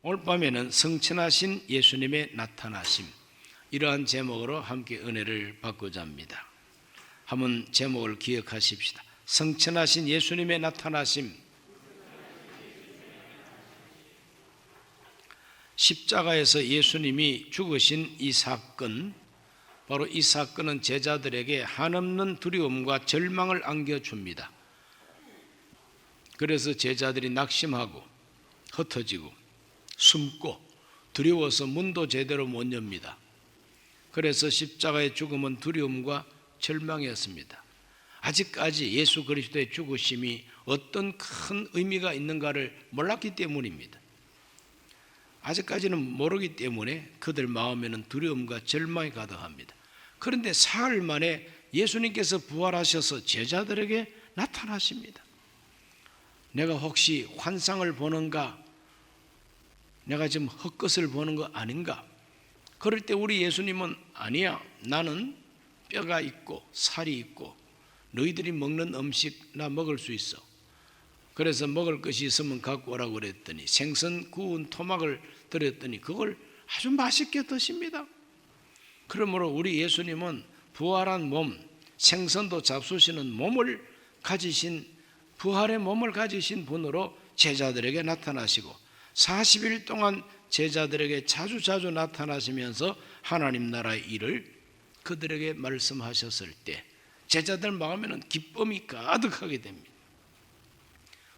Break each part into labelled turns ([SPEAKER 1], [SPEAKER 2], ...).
[SPEAKER 1] 오늘 밤에는 성천하신 예수님의 나타나심, 이러한 제목으로 함께 은혜를 받고자 합니다. 한번 제목을 기억하십시다. 성천하신 예수님의 나타나심. 십자가에서 예수님이 죽으신 이 사건, 바로 이 사건은 제자들에게 한없는 두려움과 절망을 안겨줍니다. 그래서 제자들이 낙심하고 흩어지고 숨고 두려워서 문도 제대로 못 엽니다. 그래서 십자가의 죽음은 두려움과 절망이었습니다. 아직까지 예수 그리스도의 죽으심이 어떤 큰 의미가 있는가를 몰랐기 때문입니다. 아직까지는 모르기 때문에 그들 마음에는 두려움과 절망이 가득합니다. 그런데 사흘 만에 예수님께서 부활하셔서 제자들에게 나타나십니다. 내가 혹시 환상을 보는가? 내가 지금 헛것을 보는 거 아닌가? 그럴 때 우리 예수님은 아니야, 나는 뼈가 있고 살이 있고 너희들이 먹는 음식 나 먹을 수 있어. 그래서 먹을 것이 있으면 갖고 오라고 그랬더니 생선 구운 토막을 드렸더니 그걸 아주 맛있게 드십니다. 그러므로 우리 예수님은 부활한 몸, 생선도 잡수시는 몸을 가지신, 부활의 몸을 가지신 분으로 제자들에게 나타나시고 40일 동안 제자들에게 자주 나타나시면서 하나님 나라의 일을 그들에게 말씀하셨을 때 제자들 마음에는 기쁨이 가득하게 됩니다.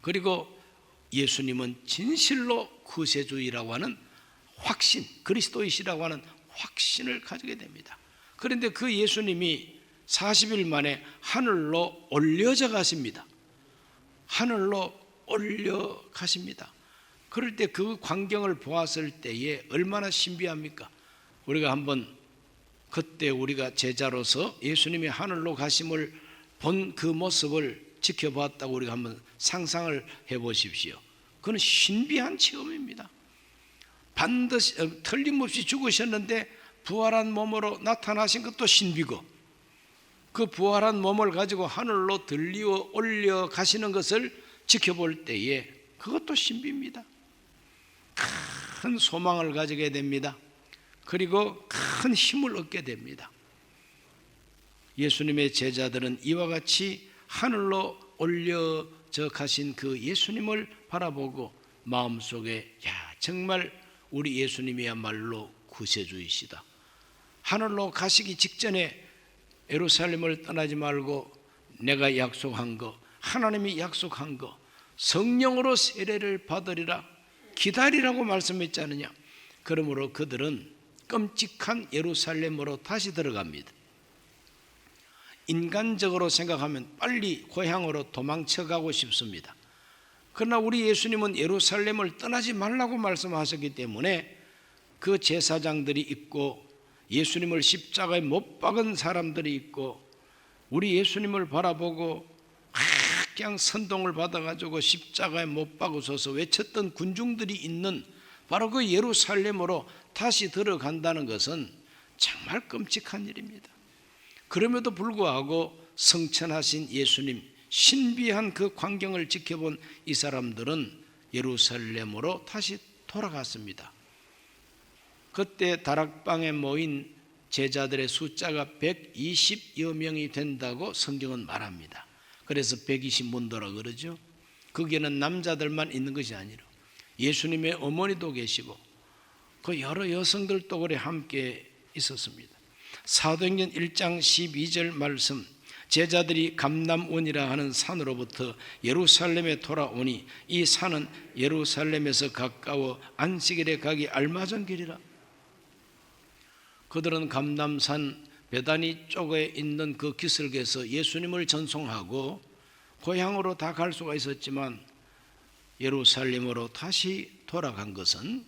[SPEAKER 1] 그리고 예수님은 진실로 구세주이라고 하는 확신, 그리스도이시라고 하는 확신을 가지게 됩니다. 그런데 그 예수님이 40일 만에 하늘로 올려져 가십니다. 하늘로 올려가십니다. 그럴 때 그 광경을 보았을 때에 얼마나 신비합니까? 우리가 한번 그때 우리가 제자로서 예수님이 하늘로 가심을 본 그 모습을 지켜봤다고 우리가 한번 상상을 해보십시오. 그건 신비한 체험입니다. 반드시 틀림없이 죽으셨는데 부활한 몸으로 나타나신 것도 신비고, 그 부활한 몸을 가지고 하늘로 들리어 올려가시는 것을 지켜볼 때에 그것도 신비입니다. 큰 소망을 가지게 됩니다. 그리고 큰 힘을 얻게 됩니다. 예수님의 제자들은 이와 같이 하늘로 올려져 가신 그 예수님을 바라보고 마음속에 정말 우리 예수님이야말로 구세주이시다. 하늘로 가시기 직전에 예루살렘을 떠나지 말고 내가 약속한 거, 하나님이 약속한 거, 성령으로 세례를 받으리라 기다리라고 말씀했지 않느냐. 그러므로 그들은 끔찍한 예루살렘으로 다시 들어갑니다. 인간적으로 생각하면 빨리 고향으로 도망쳐가고 싶습니다. 그러나 우리 예수님은 예루살렘을 떠나지 말라고 말씀하셨기 때문에 그 제사장들이 있고 예수님을 십자가에 못 박은 사람들이 있고 우리 예수님을 바라보고 그냥 선동을 받아가지고 십자가에 못 박으소서 외쳤던 군중들이 있는 바로 그 예루살렘으로 다시 들어간다는 것은 정말 끔찍한 일입니다. 그럼에도 불구하고 성천하신 예수님, 신비한 그 광경을 지켜본 이 사람들은 예루살렘으로 다시 돌아갔습니다. 그때 다락방에 모인 제자들의 숫자가 120여 명이 된다고 성경은 말합니다. 그래서 120문도라 그러죠. 거기에는 남자들만 있는 것이 아니라 예수님의 어머니도 계시고 그 여러 여성들도 그래 함께 있었습니다. 사도행전 1장 12절 말씀, 제자들이 감람원이라 하는 산으로부터 예루살렘에 돌아오니 이 산은 예루살렘에서 가까워 안식일에 가기 알맞은 길이라. 그들은 감람산 베다니 쪽에 있는 그 기슭에서 예수님을 전송하고 고향으로 다 갈 수가 있었지만 예루살렘으로 다시 돌아간 것은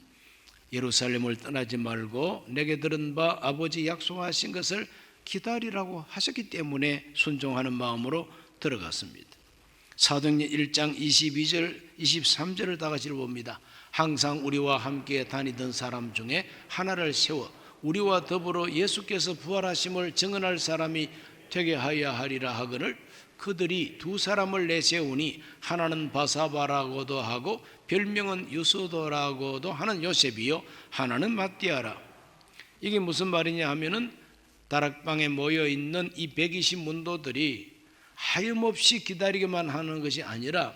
[SPEAKER 1] 예루살렘을 떠나지 말고 내게 들은 바 아버지 약속하신 것을 기다리라고 하셨기 때문에 순종하는 마음으로 들어갔습니다. 사도행전 1장 22절 23절을 다 같이 봅니다. 항상 우리와 함께 다니던 사람 중에 하나를 세워 우리와 더불어 예수께서 부활하심을 증언할 사람이 되게 하여야 하리라 하거늘 그들이 두 사람을 내세우니 하나는 바사바라고도 하고 별명은 유소도라고도 하는 요셉이요 하나는 마띠아라. 이게 무슨 말이냐 하면은 다락방에 모여있는 이 120문도들이 하염없이 기다리기만 하는 것이 아니라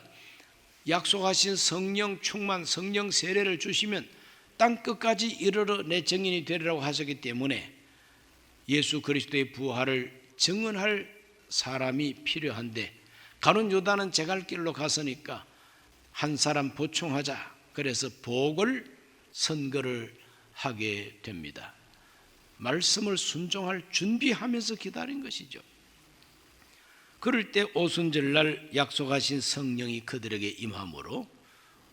[SPEAKER 1] 약속하신 성령 충만, 성령 세례를 주시면 땅끝까지 이르러 내 증인이 되리라고 하셨기 때문에 예수 그리스도의 부활을 증언할 사람이 필요한데, 가룟 유다는 제갈 길로 갔으니까 한 사람 보충하자. 그래서 복을 선거를 하게 됩니다. 말씀을 순종할 준비하면서 기다린 것이죠. 그럴 때 오순절날 약속하신 성령이 그들에게 임함으로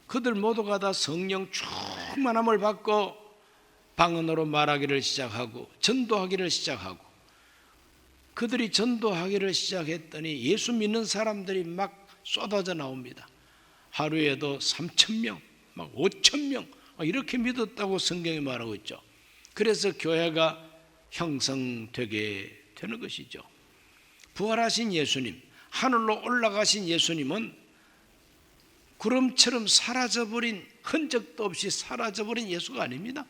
[SPEAKER 1] 그들 모두가 다 성령 충만함을 받고 방언으로 말하기를 시작하고 전도하기를 시작하고, 그들이 전도하기를 시작했더니 예수 믿는 사람들이 막 쏟아져 나옵니다. 하루에도 3,000명, 막 5,000명 이렇게 믿었다고 성경이 말하고 있죠. 그래서 교회가 형성되게 되는 것이죠. 부활하신 예수님, 하늘로 올라가신 예수님은 구름처럼 사라져버린, 흔적도 없이 사라져버린 예수가 아닙니다.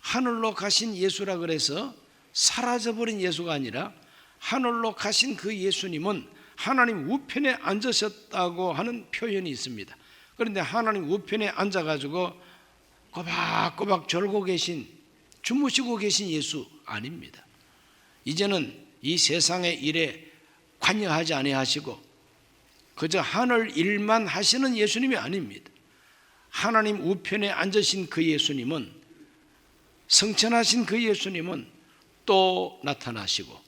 [SPEAKER 1] 하늘로 가신 예수라 그래서 사라져버린 예수가 아니라 하늘로 가신 그 예수님은 하나님 우편에 앉으셨다고 하는 표현이 있습니다. 그런데 하나님 우편에 앉아가지고 꼬박꼬박 졸고 계신, 주무시고 계신 예수 아닙니다. 이제는 이 세상의 일에 관여하지 아니하시고 그저 하늘 일만 하시는 예수님이 아닙니다. 하나님 우편에 앉으신 그 예수님은, 성천하신 그 예수님은 또 나타나시고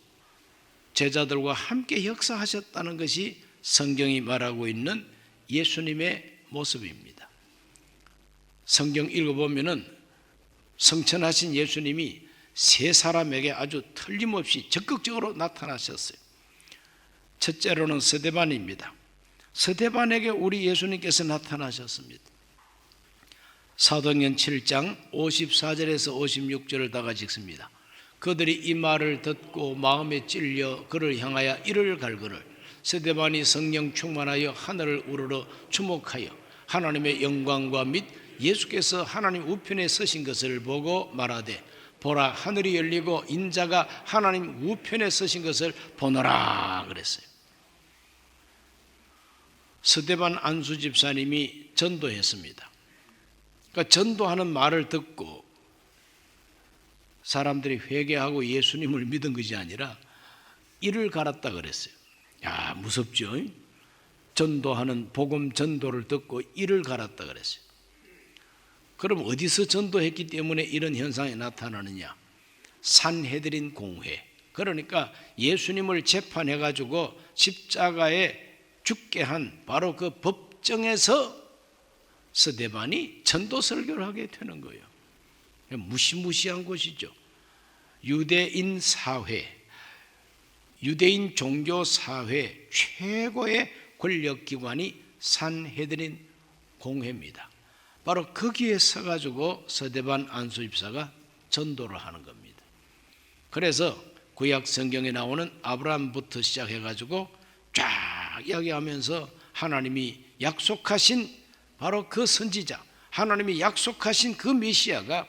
[SPEAKER 1] 제자들과 함께 역사하셨다는 것이 성경이 말하고 있는 예수님의 모습입니다. 성경 읽어보면은 성천하신 예수님이 세 사람에게 아주 틀림없이 적극적으로 나타나셨어요. 첫째로는 스데반입니다. 스데반에게 우리 예수님께서 나타나셨습니다. 사도행전 7장 54절에서 56절을 다 같이 읽습니다. 그들이 이 말을 듣고 마음에 찔려 그를 향하여 이를 갈거늘 스데반이 성령 충만하여 하늘을 우러러 주목하여 하나님의 영광과 및 예수께서 하나님 우편에 서신 것을 보고 말하되, 보라, 하늘이 열리고 인자가 하나님 우편에 서신 것을 보노라 그랬어요. 스데반 안수 집사님이 전도했습니다. 그러니까 전도하는 말을 듣고 사람들이 회개하고 예수님을 믿은 것이 아니라 이를 갈았다 그랬어요. 야, 무섭죠? 전도하는 복음 전도를 듣고 이를 갈았다 그랬어요. 그럼 어디서 전도했기 때문에 이런 현상이 나타나느냐? 산헤드린 공회, 그러니까 예수님을 재판해 가지고 십자가에 죽게 한 바로 그 법정에서 스데반이 전도 설교를 하게 되는 거예요. 무시무시한 곳이죠. 유대인 사회, 유대인 종교 사회 최고의 권력기관이 산헤드린 공회입니다. 바로 거기에 서가지고 스데반 안수집사가 전도를 하는 겁니다. 그래서 구약 성경에 나오는 아브라함부터 시작해가지고 쫙 이야기하면서 하나님이 약속하신 바로 그 선지자, 하나님이 약속하신 그 메시아가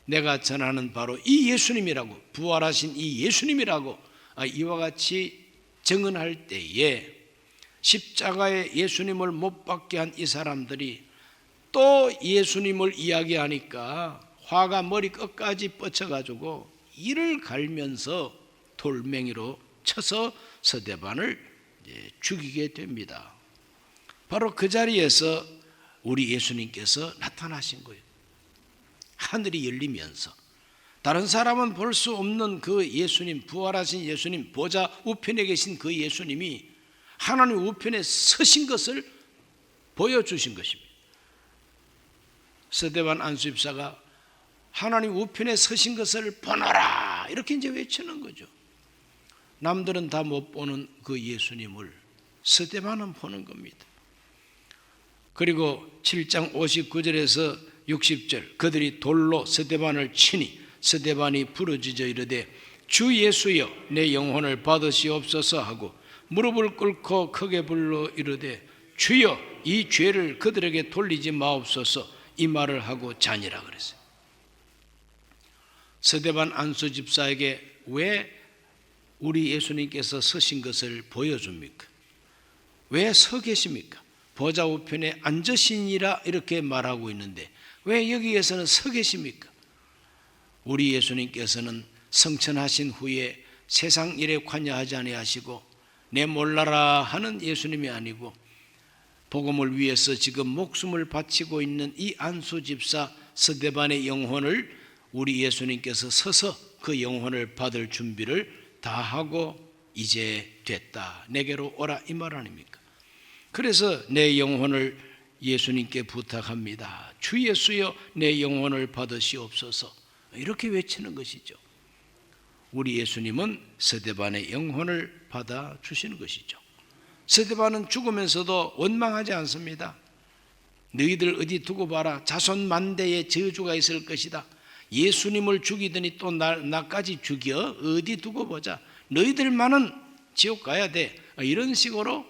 [SPEAKER 1] 내가 전하는 바로 이 예수님이라고, 부활하신 이 예수님이라고 이와 같이 증언할 때에 십자가에 예수님을 못 박게 한 이 사람들이 또 예수님을 이야기하니까 화가 머리 끝까지 뻗쳐가지고 이를 갈면서 돌멩이로 쳐서 스데반을 죽이게 됩니다. 바로 그 자리에서 우리 예수님께서 나타나신 거예요. 하늘이 열리면서 다른 사람은 볼 수 없는 그 예수님, 부활하신 예수님, 보좌 우편에 계신 그 예수님이 하나님 우편에 서신 것을 보여주신 것입니다. 스데반 안수집사가 하나님 우편에 서신 것을 보노라 이렇게 이제 외치는 거죠. 남들은 다 못 보는 그 예수님을 스데반은 보는 겁니다. 그리고 7장 59절에서 60절, 그들이 돌로 스데반을 치니 스데반이 부르짖어 이르되 주 예수여 내 영혼을 받으시옵소서 하고 무릎을 꿇고 크게 불러 이르되 주여 이 죄를 그들에게 돌리지 마옵소서 이 말을 하고 자니라 그랬어요. 스데반 안수 집사에게 왜 우리 예수님께서 서신 것을 보여줍니까? 왜 서 계십니까? 보좌 우편에 앉으시니라 이렇게 말하고 있는데 왜 여기에서는 서 계십니까? 우리 예수님께서는 성천하신 후에 세상 일에 관여하지 아니하시고 내 몰라라 하는 예수님이 아니고 복음을 위해서 지금 목숨을 바치고 있는 이 안수 집사 스데반의 영혼을 우리 예수님께서 서서 그 영혼을 받을 준비를 다 하고 이제 됐다, 내게로 오라 이 말 아닙니까? 그래서 내 영혼을 예수님께 부탁합니다. 주 예수여 내 영혼을 받으시옵소서 이렇게 외치는 것이죠. 우리 예수님은 스데반의 영혼을 받아주시는 것이죠. 스데반은 죽으면서도 원망하지 않습니다. 너희들 어디 두고 봐라, 자손 만대의 저주가 있을 것이다. 예수님을 죽이더니 또 나까지 죽여 어디 두고 보자, 너희들만은 지옥 가야 돼, 이런 식으로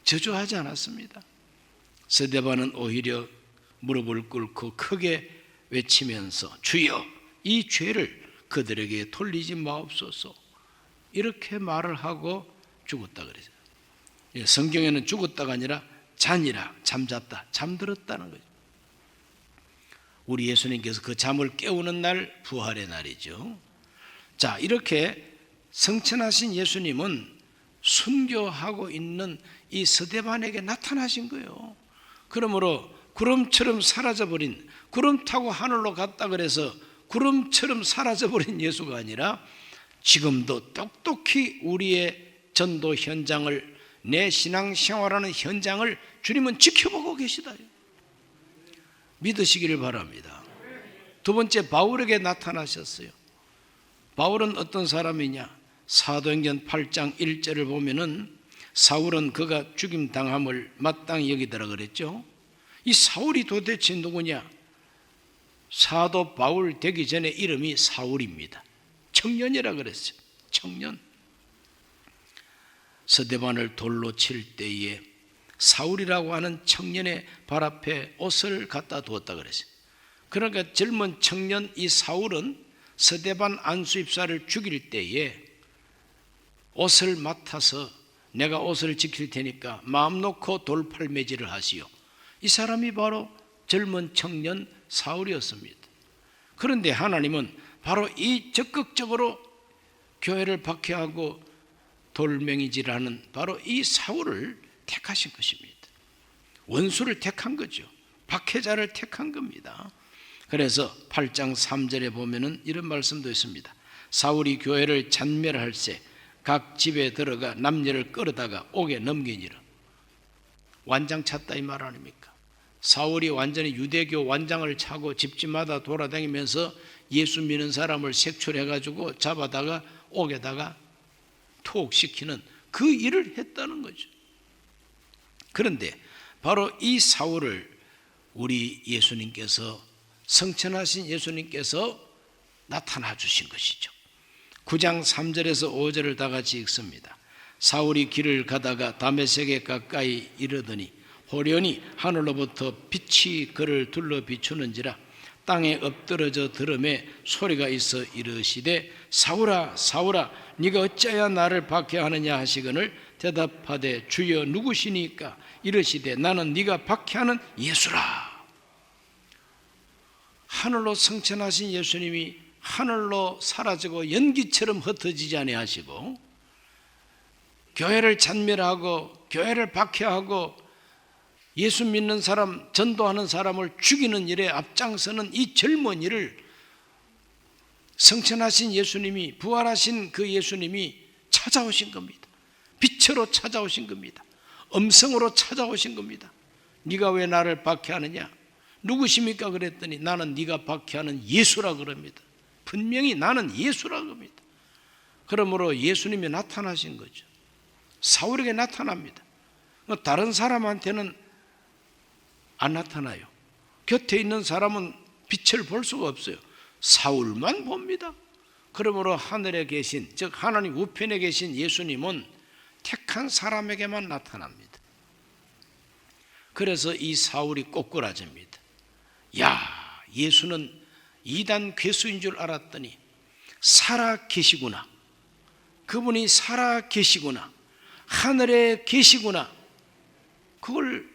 [SPEAKER 1] 저주하지 않았습니다. 스데반은 오히려 무릎을 꿇고 크게 외치면서 주여 이 죄를 그들에게 돌리지 마옵소서 이렇게 말을 하고 죽었다 그랬어요. 성경에는 죽었다가 아니라 잔이라, 잠잤다, 잠들었다는 거죠. 우리 예수님께서 그 잠을 깨우는 날 부활의 날이죠. 자, 이렇게 성천하신 예수님은 순교하고 있는 이 스데반에게 나타나신 거예요. 그러므로 구름처럼 사라져버린, 구름 타고 하늘로 갔다 그래서 구름처럼 사라져버린 예수가 아니라 지금도 똑똑히 우리의 전도 현장을, 내 신앙생활하는 현장을 주님은 지켜보고 계시다. 믿으시기를 바랍니다. 두 번째, 바울에게 나타나셨어요. 바울은 어떤 사람이냐? 사도행전 8장 1절을 보면은 사울은 그가 죽임당함을 마땅히 여기더라 그랬죠. 이 사울이 도대체 누구냐? 사도 바울 되기 전에 이름이 사울입니다. 청년이라 그랬어요. 청년. 스데반을 돌로 칠 때에 사울이라고 하는 청년의 발 앞에 옷을 갖다 두었다 그랬어요. 그러니까 젊은 청년 이 사울은 스데반 안수입사를 죽일 때에 옷을 맡아서 내가 옷을 지킬 테니까 마음 놓고 돌팔매질을 하시오. 이 사람이 바로 젊은 청년 사울이었습니다. 그런데 하나님은 바로 이 적극적으로 교회를 박해하고 돌멩이질하는 바로 이 사울을 택하신 것입니다. 원수를 택한 거죠. 박해자를 택한 겁니다. 그래서 8장 3절에 보면은 이런 말씀도 있습니다. 사울이 교회를 잔멸할세 각 집에 들어가 남녀를 끌어다가 옥에 넘기니라. 완장 찼다 이 말 아닙니까? 사울이 완전히 유대교 완장을 차고 집집마다 돌아다니면서 예수 믿는 사람을 색출해가지고 잡아다가 옥에다가 투옥시키는 그 일을 했다는 거죠. 그런데 바로 이 사울을 우리 예수님께서, 성천하신 예수님께서 나타나 주신 것이죠. 9장 3절에서 5절을 다 같이 읽습니다. 사울이 길을 가다가 다메섹에 가까이 이르더니 호련히 하늘로부터 빛이 그를 둘러 비추는지라 땅에 엎드러져 들음에 소리가 있어 이르시되 사울아 사울아 네가 어찌하여 나를 박해하느냐 하시거늘 대답하되 주여 누구시니까? 이르시되 나는 네가 박해하는 예수라. 하늘로 승천하신 예수님이 하늘로 사라지고 연기처럼 흩어지지 아니하시고 교회를 잔멸하고 교회를 박해하고 예수 믿는 사람, 전도하는 사람을 죽이는 일에 앞장서는 이 젊은이를 승천하신 예수님이, 부활하신 그 예수님이 찾아오신 겁니다. 빛으로 찾아오신 겁니다. 음성으로 찾아오신 겁니다. 네가 왜 나를 박해하느냐? 누구십니까? 그랬더니 나는 네가 박해하는 예수라 그럽니다. 분명히 나는 예수라 그럽니다. 그러므로 예수님이 나타나신 거죠. 사울에게 나타납니다. 다른 사람한테는 안 나타나요. 곁에 있는 사람은 빛을 볼 수가 없어요. 사울만 봅니다. 그러므로 하늘에 계신, 즉 하나님 우편에 계신 예수님은 택한 사람에게만 나타납니다. 그래서 이 사울이 꼬꾸라집니다. 야, 예수는 이단 괴수인 줄 알았더니 살아 계시구나. 그분이 살아 계시구나. 하늘에 계시구나. 그걸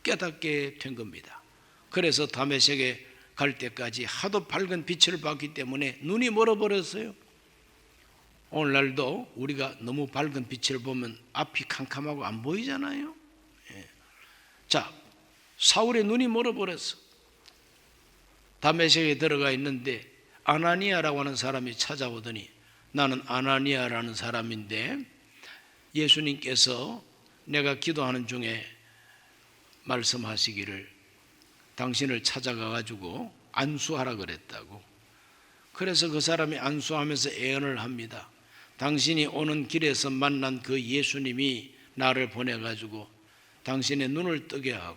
[SPEAKER 1] 깨닫게 된 겁니다. 그래서 다메섹에 갈 때까지 하도 밝은 빛을 봤기 때문에 눈이 멀어버렸어요. 오늘날도 우리가 너무 밝은 빛을 보면 앞이 캄캄하고 안 보이잖아요. 자, 사울의 눈이 멀어버렸어. 다메섹에 들어가 있는데 아나니아라고 하는 사람이 찾아오더니 나는 아나니아라는 사람인데 예수님께서 내가 기도하는 중에 말씀하시기를 당신을 찾아가 가지고 안수하라 그랬다고. 그래서 그 사람이 안수하면서 애언을 합니다. 당신이 오는 길에서 만난 그 예수님이 나를 보내가지고 당신의 눈을 뜨게 하고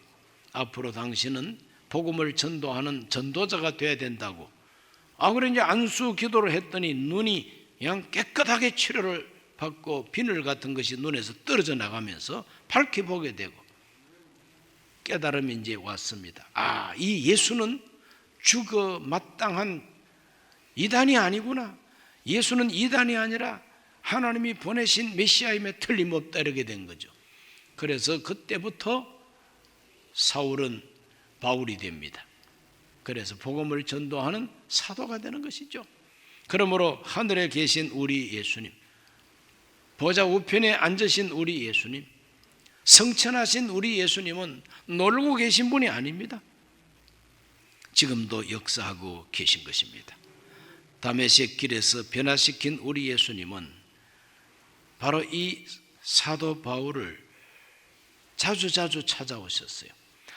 [SPEAKER 1] 앞으로 당신은 복음을 전도하는 전도자가 돼야 된다고. 그래 이제 안수 기도를 했더니 눈이 그냥 깨끗하게 치료를 받고 비늘 같은 것이 눈에서 떨어져 나가면서 밝게 보게 되고 깨달음이 이제 왔습니다. 이 예수는 죽어 마땅한 이단이 아니구나. 예수는 이단이 아니라 하나님이 보내신 메시아임에 틀림없다 이렇게 된 거죠. 그래서 그때부터 사울은 바울이 됩니다. 그래서 복음을 전도하는 사도가 되는 것이죠. 그러므로 하늘에 계신 우리 예수님, 보좌 우편에 앉으신 우리 예수님, 성천하신 우리 예수님은 놀고 계신 분이 아닙니다. 지금도 역사하고 계신 것입니다. 다메섹 길에서 변화시킨 우리 예수님은 바로 이 사도 바울을 자주 찾아오셨어요.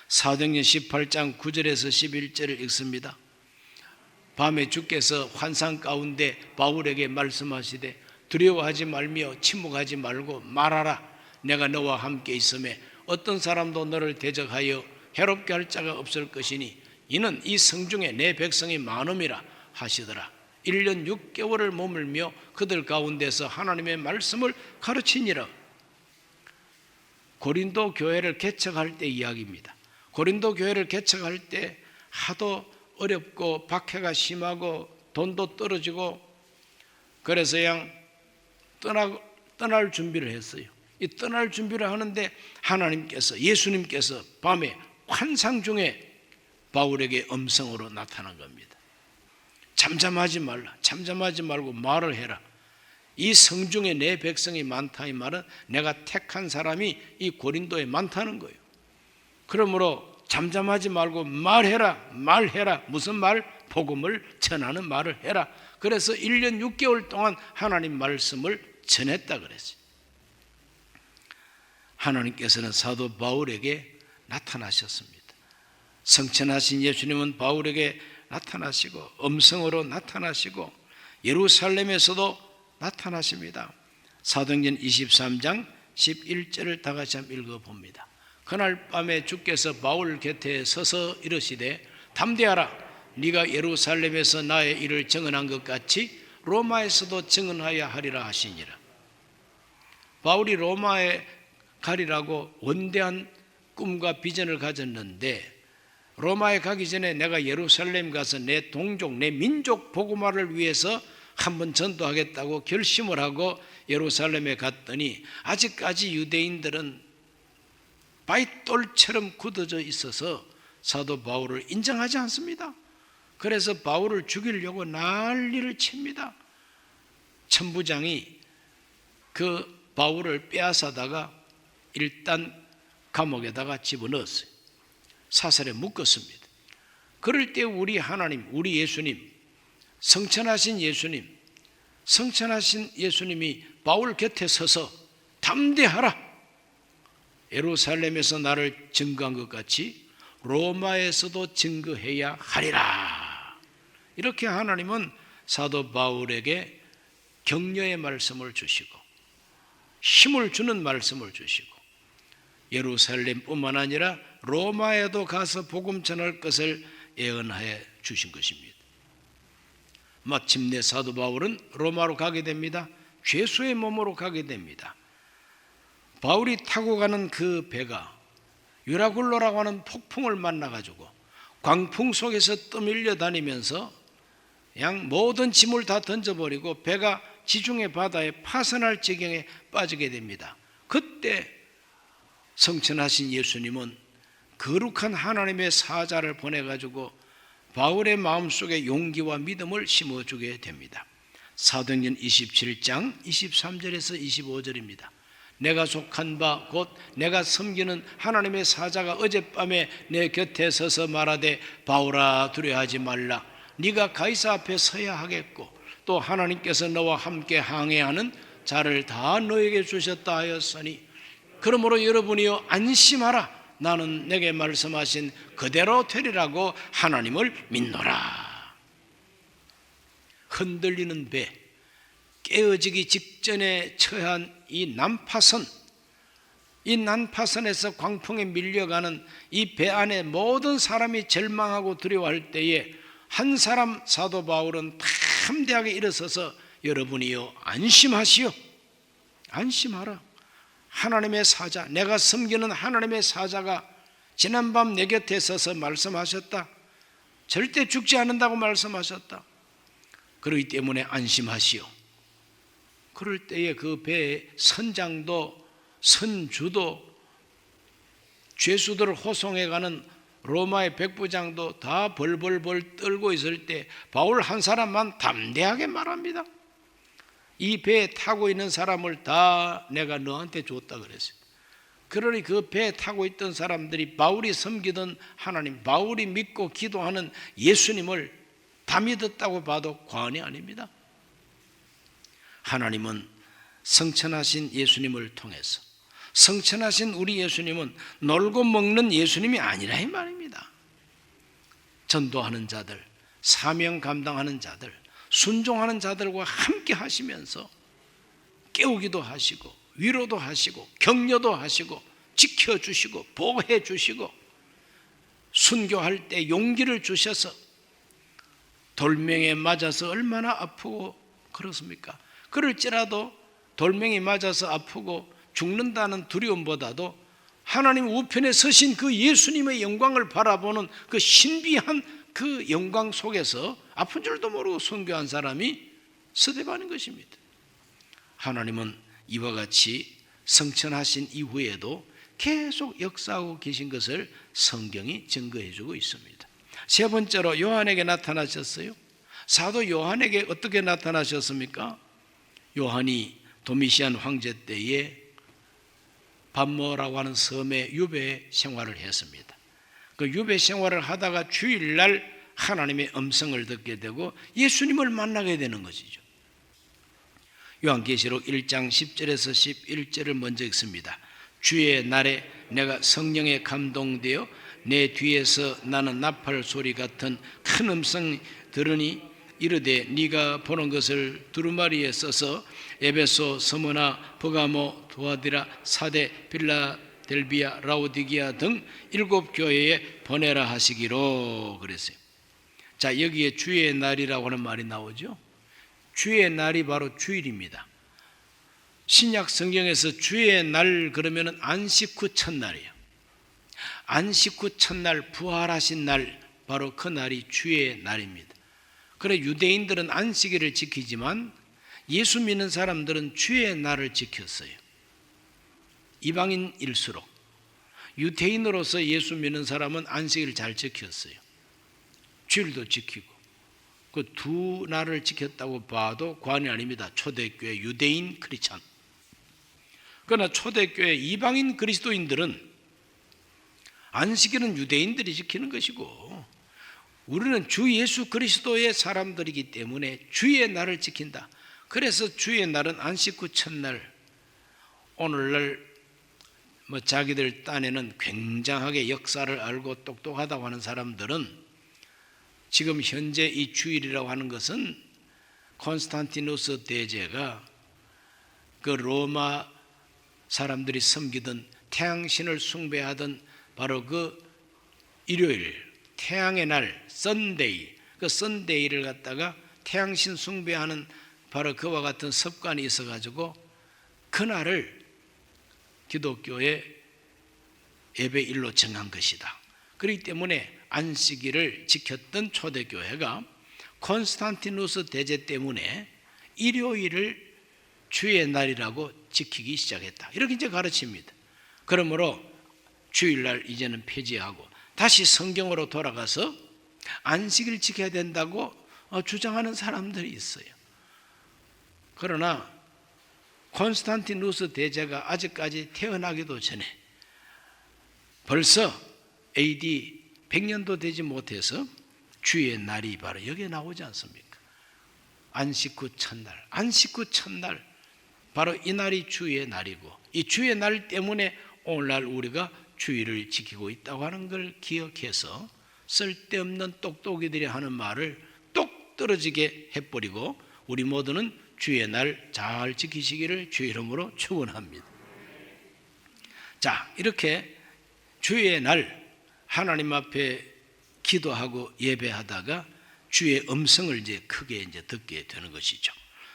[SPEAKER 1] 사도행전 18장 9절에서 11절을 읽습니다. 밤에 주께서 환상 가운데 바울에게 말씀하시되 두려워하지 말며 침묵하지 말고 말하라. 내가 너와 함께 있음에 어떤 사람도 너를 대적하여 해롭게 할 자가 없을 것이니 이는 이 성중에 내 백성이 많음이라 하시더라. 1년 6개월을 머물며 그들 가운데서 하나님의 말씀을 가르치니라. 고린도 교회를 개척할 때 이야기입니다. 고린도 교회를 개척할 때 하도 어렵고 박해가 심하고 돈도 떨어지고 그래서 그냥 떠날 준비를 했어요. 이 떠날 준비를 하는데 하나님께서 예수님께서 밤에 환상 중에 바울에게 음성으로 나타난 겁니다. 잠잠하지 말라. 잠잠하지 말고 말을 해라. 이 성중에 내 백성이 많다 이 말은 내가 택한 사람이 이 고린도에 많다는 거예요. 그러므로 잠잠하지 말고 말해라. 무슨 말? 복음을 전하는 말을 해라. 그래서 1년 6개월 동안 하나님 말씀을 전했다 그랬어요. 하나님께서는 사도 바울에게 나타나셨습니다. 성천하신 예수님은 바울에게 나타나시고 음성으로 나타나시고 예루살렘에서도 나타나십니다. 사도행전 23장 11절을 다 같이 한번 읽어봅니다. 그날 밤에 주께서 바울 곁에 서서 이르시되 담대하라. 네가 예루살렘에서 나의 일을 증언한 것 같이 로마에서도 증언하여 하리라 하시니라. 바울이 로마에 가리라고 원대한 꿈과 비전을 가졌는데 로마에 가기 전에 내가 예루살렘 가서 내 동족, 내 민족 복음화를 위해서 한번 전도하겠다고 결심을 하고 예루살렘에 갔더니 아직까지 유대인들은 바위돌처럼 굳어져 있어서 사도 바울을 인정하지 않습니다. 그래서 바울을 죽이려고 난리를 칩니다. 천부장이 그 바울을 빼앗아다가 일단 감옥에다가 집어넣었어요. 사설에 묶었습니다. 그럴 때 우리 하나님, 우리 예수님, 성천하신 예수님이 바울 곁에 서서 담대하라. 예루살렘에서 나를 증거한 것 같이 로마에서도 증거해야 하리라. 이렇게 하나님은 사도 바울에게 격려의 말씀을 주시고 힘을 주는 말씀을 주시고 예루살렘뿐만 아니라 로마에도 가서 복음 전할 것을 예언하여 주신 것입니다. 마침내 사도 바울은 로마로 가게 됩니다. 죄수의 몸으로 가게 됩니다. 바울이 타고 가는 그 배가 유라굴로라고 하는 폭풍을 만나가지고 광풍 속에서 떠밀려 다니면서 양 모든 짐을 다 던져버리고 배가 지중해 바다에 파선할 지경에 빠지게 됩니다. 그때 성천하신 예수님은 거룩한 하나님의 사자를 보내가지고 바울의 마음속에 용기와 믿음을 심어주게 됩니다. 사도행전 27장 23절에서 25절입니다. 내가 속한 바 곧 내가 섬기는 하나님의 사자가 어젯밤에 내 곁에 서서 말하되 바울아 두려워하지 말라. 네가 가이사 앞에 서야 하겠고 또 하나님께서 너와 함께 항해하는 자를 다 너에게 주셨다 하였으니 그러므로 여러분이여 안심하라. 나는 내게 말씀하신 그대로 되리라고 하나님을 믿노라. 흔들리는 배, 깨어지기 직전에 처한 이 난파선, 이 난파선에서 광풍에 밀려가는 이 배 안에 모든 사람이 절망하고 두려워할 때에 한 사람 사도 바울은 담대하게 일어서서 여러분이여 안심하시오. 안심하라. 하나님의 사자, 내가 섬기는 하나님의 사자가 지난밤 내 곁에 서서 말씀하셨다. 절대 죽지 않는다고 말씀하셨다. 그렇기 때문에 안심하시오. 그럴 때에 그 배의 선장도 선주도 죄수들을 호송해가는 로마의 백부장도 다 벌벌벌 떨고 있을 때 바울 한 사람만 담대하게 말합니다. 이 배에 타고 있는 사람을 다 내가 너한테 줬다 그랬어요. 그러니 그 배에 타고 있던 사람들이 바울이 섬기던 하나님, 바울이 믿고 기도하는 예수님을 다 믿었다고 봐도 과언이 아닙니다. 하나님은 성천하신 예수님을 통해서, 성천하신 우리 예수님은 놀고 먹는 예수님이 아니라 이 말입니다. 전도하는 자들, 사명 감당하는 자들, 순종하는 자들과 함께 하시면서 깨우기도 하시고 위로도 하시고 격려도 하시고 지켜주시고 보호해 주시고 순교할 때 용기를 주셔서 돌멩이에 맞아서 얼마나 아프고 그렇습니까? 그럴지라도 돌멩이 맞아서 아프고 죽는다는 두려움보다도 하나님 우편에 서신 그 예수님의 영광을 바라보는 그 신비한 그 영광 속에서 아픈 줄도 모르고 순교한 사람이 스데반인 것입니다. 하나님은 이와 같이 성천하신 이후에도 계속 역사하고 계신 것을 성경이 증거해 주고 있습니다. 세 번째로 요한에게 나타나셨어요. 사도 요한에게 어떻게 나타나셨습니까? 요한이 도미시안 황제 때에 반모라고 하는 섬에 유배 생활을 했습니다. 그 유배 생활을 하다가 주일날 하나님의 음성을 듣게 되고 예수님을 만나게 되는 것이죠. 요한계시록 1장 10절에서 11절을 먼저 읽습니다. 주의 날에 내가 성령에 감동되어 내 뒤에서 나는 나팔 소리 같은 큰 음성 들으니 이르되 네가 보는 것을 두루마리에 써서 에베소, 스무나, 버가모, 두아디라, 사데, 빌라델비아, 라오디기아 등 7 교회에 보내라 하시기로 그랬어요. 자, 여기에 주의 날이라고 하는 말이 나오죠. 주의 날이 바로 주일입니다. 신약 성경에서 주의 날 그러면 안식 후 첫날이에요. 안식 후 첫날 부활하신 날, 바로 그 날이 주의 날입니다. 그래 유대인들은 안식일을 지키지만 예수 믿는 사람들은 주의 날을 지켰어요. 이방인일수록 유대인으로서 예수 믿는 사람은 안식일을 잘 지켰어요. 주일도 지키고 그 두 날을 지켰다고 봐도 과언이 아닙니다. 초대교회 유대인 크리스찬. 그러나 초대교회 이방인 그리스도인들은 안식일은 유대인들이 지키는 것이고 우리는 주 예수 그리스도의 사람들이기 때문에 주의 날을 지킨다. 그래서 주의 날은 안식 후 첫날. 오늘날 자기들 딴에는 굉장하게 역사를 알고 똑똑하다고 하는 사람들은 지금 현재 이 주일이라고 하는 것은 콘스탄티누스 대제가 그 로마 사람들이 섬기던 태양신을 숭배하던 바로 그 일요일, 태양의 날, 썬데이, 그 썬데이를 갖다가 태양신 숭배하는 바로 그와 같은 습관이 있어가지고 그날을 기독교의 예배일로 정한 것이다. 그렇기 때문에 안식일을 지켰던 초대교회가 콘스탄티누스 대제 때문에 일요일을 주의 날이라고 지키기 시작했다. 이렇게 이제 가르칩니다. 그러므로 주일날 이제는 폐지하고 다시 성경으로 돌아가서 안식일 지켜야 된다고 주장하는 사람들이 있어요. 그러나 콘스탄티누스 대제가 아직까지 태어나기도 전에 벌써 AD 100년도 되지 못해서 주의 날이 바로 여기에 나오지 않습니까? 안식 후 첫날, 안식 후 첫날, 바로 이 날이 주의 날이고 이 주의 날 때문에 오늘날 우리가 주일을 지키고 있다고 하는 걸 기억해서 쓸데없는 똑똑이들이 하는 말을 똑 떨어지게 해버리고 우리 모두는 주의 날 잘 지키시기를 주의 이름으로 축원합니다. 자, 이렇게 주의 날 하나님 앞에 기도하고 예배하다가 주의 음성을 이제 크게 이제 듣게 되는 것이죠.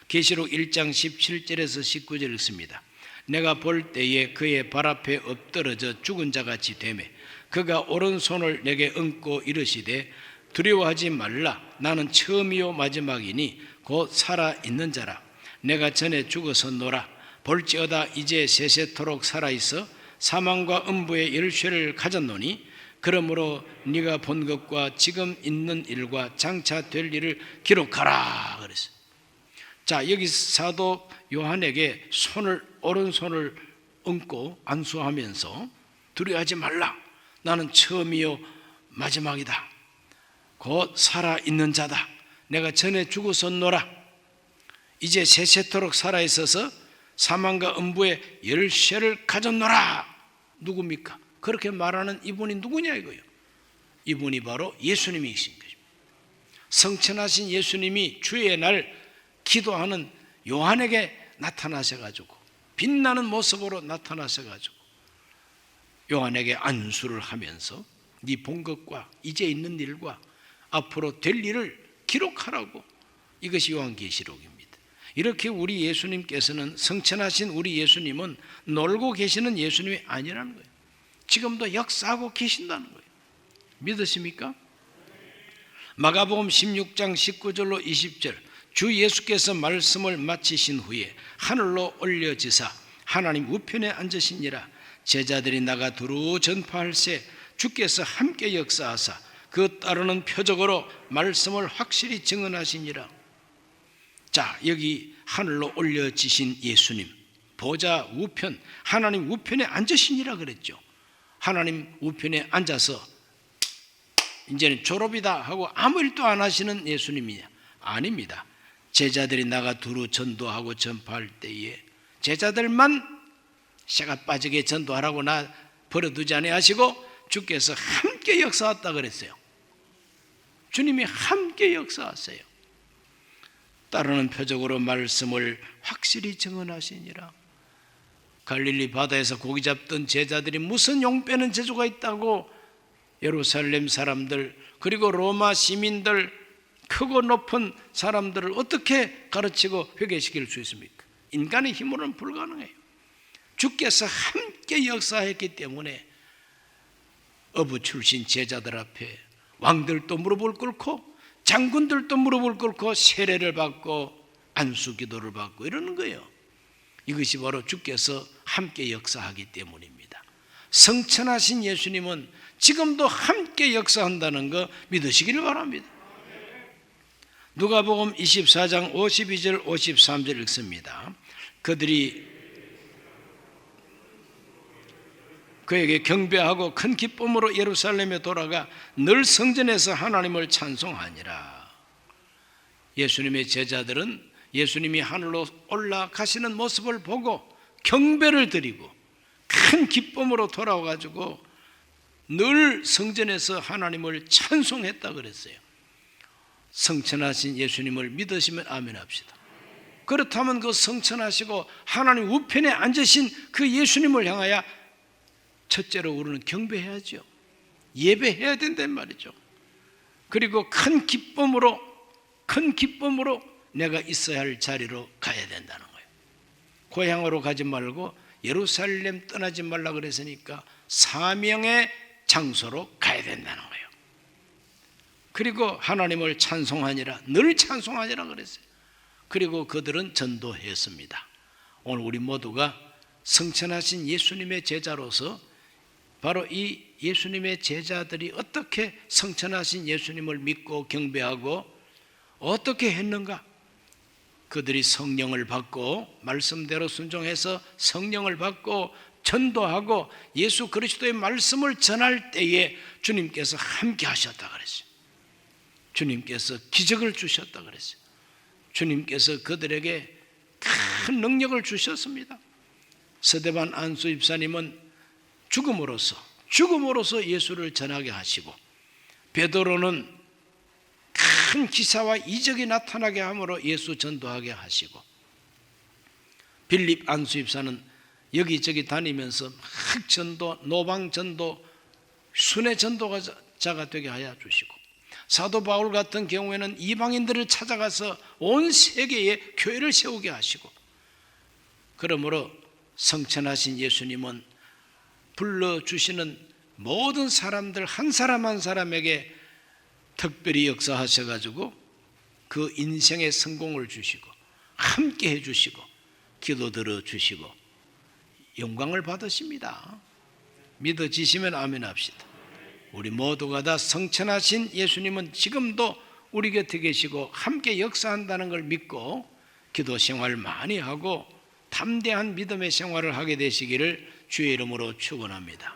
[SPEAKER 1] 계시록 1장 17절에서 19절 읽습니다. 내가 볼 때에 그의 발 앞에 엎드러져 죽은 자같이 되매 그가 오른손을 내게 얹고 이르시되 두려워하지 말라. 나는 처음이요 마지막이니 곧 살아있는 자라. 내가 전에 죽었었노라. 볼지어다 이제 세세토록 살아있어 사망과 음부의 열쇠를 가졌노니 그러므로 네가 본 것과 지금 있는 일과 장차 될 일을 기록하라 그랬어요. 자, 여기 사도 요한에게 오른손을 얹고 안수하면서 두려워하지 말라. 나는 처음이요 마지막이다. 곧 살아있는 자다. 내가 전에 죽었었노라. 이제 세세토록 살아있어서 사망과 음부의 열쇠를 가졌노라. 누굽니까? 그렇게 말하는 이분이 누구냐 이거예요. 이분이 바로 예수님이신 것입니다. 성천하신 예수님이 주의 날 기도하는 요한에게 나타나셔가지고 빛나는 모습으로 나타나셔가지고 요한에게 안수를 하면서 네 본 것과 이제 있는 일과 앞으로 될 일을 기록하라고. 이것이 요한계시록입니다. 이렇게 우리 예수님께서는 성천하신 우리 예수님은 놀고 계시는 예수님이 아니라는 거예요. 지금도 역사하고 계신다는 거예요. 믿으십니까? 마가복음 16장 19절로 20절 주 예수께서 말씀을 마치신 후에 하늘로 올려지사 하나님 우편에 앉으시니라. 제자들이 나가 두루 전파할새 주께서 함께 역사하사 그 따르는 표적으로 말씀을 확실히 증언하시니라. 자, 여기 하늘로 올려지신 예수님 보좌 우편 하나님 우편에 앉으시니라 그랬죠. 하나님 우편에 앉아서 이제는 졸업이다 하고 아무 일도 안 하시는 예수님이 아닙니다. 제자들이 나가 두루 전도하고 전파할 때에 제자들만 새가 빠지게 전도하라고 나 버려두지 아니하시고 주께서 함께 역사했다 그랬어요. 주님이 함께 역사하세요. 따르는 표적으로 말씀을 확실히 증언하시니라. 갈릴리 바다에서 고기 잡던 제자들이 무슨 용 빼는 재주가 있다고 예루살렘 사람들 그리고 로마 시민들 크고 높은 사람들을 어떻게 가르치고 회개시킬 수 있습니까? 인간의 힘으로는 불가능해요. 주께서 함께 역사했기 때문에 어부 출신 제자들 앞에 왕들도 무릎을 꿇고 장군들도 무릎을 꿇고 세례를 받고 안수 기도를 받고 이러는 거예요. 이것이 바로 주께서 함께 역사하기 때문입니다. 성천하신 예수님은 지금도 함께 역사한다는 거 믿으시기를 바랍니다. 누가복음 24장 52절 53절 읽습니다. 그들이 그에게 경배하고 큰 기쁨으로 예루살렘에 돌아가 늘 성전에서 하나님을 찬송하니라. 예수님의 제자들은 예수님이 하늘로 올라가시는 모습을 보고 경배를 드리고 큰 기쁨으로 돌아와가지고 늘 성전에서 하나님을 찬송했다 그랬어요. 성천하신 예수님을 믿으시면 아멘 합시다. 그렇다면 그 성천하시고 하나님 우편에 앉으신 그 예수님을 향하여 첫째로 우리는 경배해야죠. 예배해야 된단 말이죠. 그리고 큰 기쁨으로 내가 있어야 할 자리로 가야 된다는 거예요. 고향으로 가지 말고 예루살렘 떠나지 말라 그랬으니까 사명의 장소로 가야 된다는 거예요. 그리고 하나님을 찬송하니라, 늘 찬송하니라 그랬어요. 그리고 그들은 전도했습니다. 오늘 우리 모두가 성천하신 예수님의 제자로서 바로 이 예수님의 제자들이 어떻게 성천하신 예수님을 믿고 경배하고 어떻게 했는가? 그들이 성령을 받고 말씀대로 순종해서 성령을 받고 전도하고 예수 그리스도의 말씀을 전할 때에 주님께서 함께 하셨다 그랬어요. 주님께서 기적을 주셨다 그랬어요. 주님께서 그들에게 큰 능력을 주셨습니다. 서대반 안수 집사님은 죽음으로써 예수를 전하게 하시고, 베드로는 큰 기사와 이적이 나타나게 함으로 예수 전도하게 하시고, 빌립 안수 집사는 여기저기 다니면서 막 전도, 노방 전도, 순회 전도자가 되게 하여 주시고, 사도 바울 같은 경우에는 이방인들을 찾아가서 온 세계에 교회를 세우게 하시고, 그러므로 성천하신 예수님은 불러주시는 모든 사람들 한 사람 한 사람에게 특별히 역사하셔가지고 그 인생의 성공을 주시고 함께 해주시고 기도 들어주시고 영광을 받으십니다. 믿어지시면 아멘 합시다. 우리 모두가 다 성천하신 예수님은 지금도 우리 곁에 계시고 함께 역사한다는 걸 믿고 기도 생활 많이 하고 담대한 믿음의 생활을 하게 되시기를 주의 이름으로 축원합니다.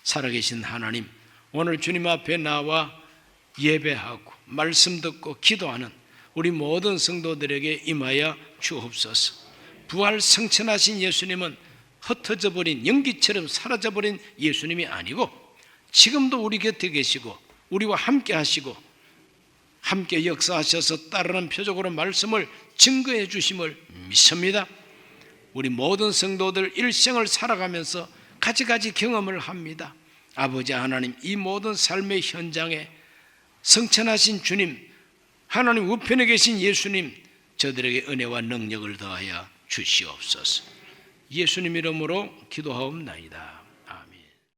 [SPEAKER 1] 살아계신 하나님, 오늘 주님 앞에 나와 예배하고 말씀 듣고 기도하는 우리 모든 성도들에게 임하여 주옵소서. 부활 성천하신 예수님은 흩어져 버린 연기처럼 사라져 버린 예수님이 아니고 지금도 우리 곁에 계시고 우리와 함께 하시고 함께 역사하셔서 따르는 표적으로 말씀을 증거해 주심을 믿습니다. 우리 모든 성도들 일생을 살아가면서 가지가지 경험을 합니다. 아버지 하나님, 이 모든 삶의 현장에 성천하신 주님, 하나님 우편에 계신 예수님, 저들에게 은혜와 능력을 더하여 주시옵소서. 예수님 이름으로 기도하옵나이다.